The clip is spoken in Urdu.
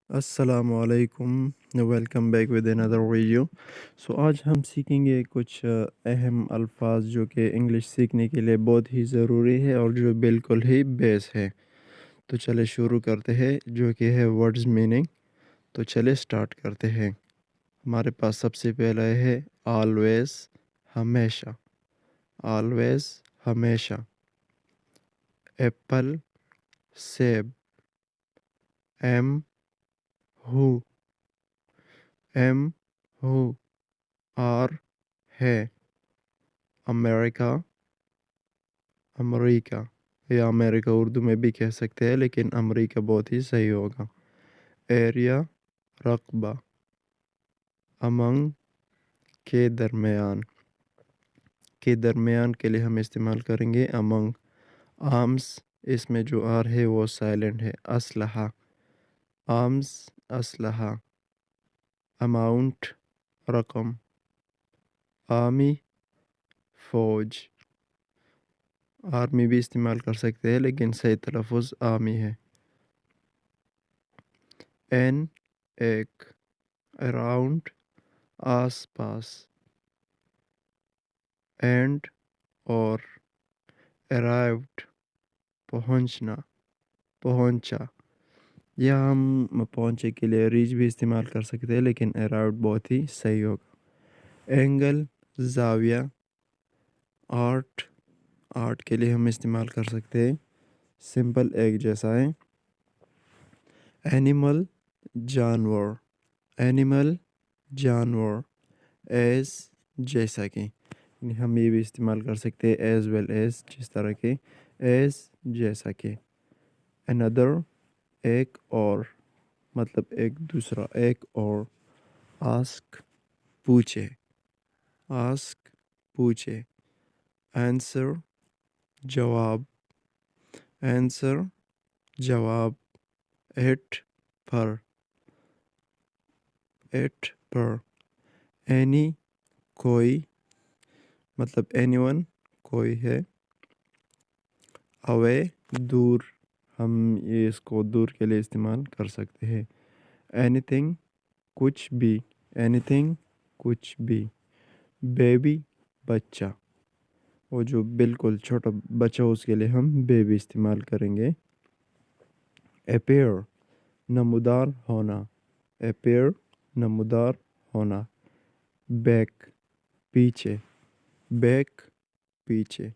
السلام علیکم، welcome back with another video. آج ہم سیکھیں گے کچھ اہم الفاظ جو کہ انگلش سیکھنے کے لیے بہت ہی ضروری ہے اور جو بالکل ہی بیس ہے۔ تو چلے شروع کرتے ہیں جو کہ ہے ورڈز میننگ۔ تو چلے سٹارٹ کرتے ہیں۔ ہمارے پاس سب سے پہلا ہے آلویز، ہمیشہ، آلویز ہمیشہ۔ ایپل، سیب، ایم ہو، ایم ہو، آر ہے، امریکہ، امریکہ، یا امریکہ اردو میں بھی کہہ سکتے ہیں لیکن امریکہ بہت ہی صحیح ہوگا۔ ایریا، رقبہ، امنگ، کے درمیان، کے درمیان کے لیے ہم استعمال کریں گے امنگ۔ آرمز، اس میں جو آر ہے وہ سائلنٹ ہے۔ اسلحہ، آرمز، اسلحہ۔ اماؤنٹ، رقم۔ آرمی، فوج، آرمی بھی استعمال کر سکتے ہیں لیکن صحیح تلفظ آرمی ہے۔ این، ایک، اراؤنڈ، آس پاس۔ اینڈ، اور، ارائیوڈ، پہنچنا، پہنچا۔ یا ہم پہنچے کے لیے ریچ بھی استعمال کر سکتے ہیں لیکن ارائیوڈ بہت ہی صحیح ہوگا۔ اینگل، زاویہ۔ آرٹ، آرٹ کے لیے ہم استعمال کر سکتے ہیں سمپل ایک جیسا ہے۔ اینیمل، جانور، اینیمل، جانور۔ ایز، جیسا کہ، یعنی ہم یہ بھی استعمال کر سکتے ہیں ایز ویل ایز، جس طرح کے، ایز، جیسا کہ۔ another، ایک اور، مطلب ایک دوسرا، ایک اور۔ آسک، پوچھے، آسک، پوچھے۔ آنسر، جواب، آنسر، جواب۔ ایٹ، پر، ایٹ، پر۔ اینی، کوئی، مطلب اینی ون، کوئی ہے۔ اوے، دور، ہم یہ اس کو دور کے لیے استعمال کر سکتے ہیں۔ اینی تھنگ، کچھ بھی، اینی تھنگ، کچھ بھی۔ بیبی، بچہ، وہ جو بالکل چھوٹا بچہ اس کے لیے ہم بیبی استعمال کریں گے۔ اپیئر، نمودار ہونا، اپیئر، نمودار ہونا۔ بیک، پیچھے، بیک، پیچھے۔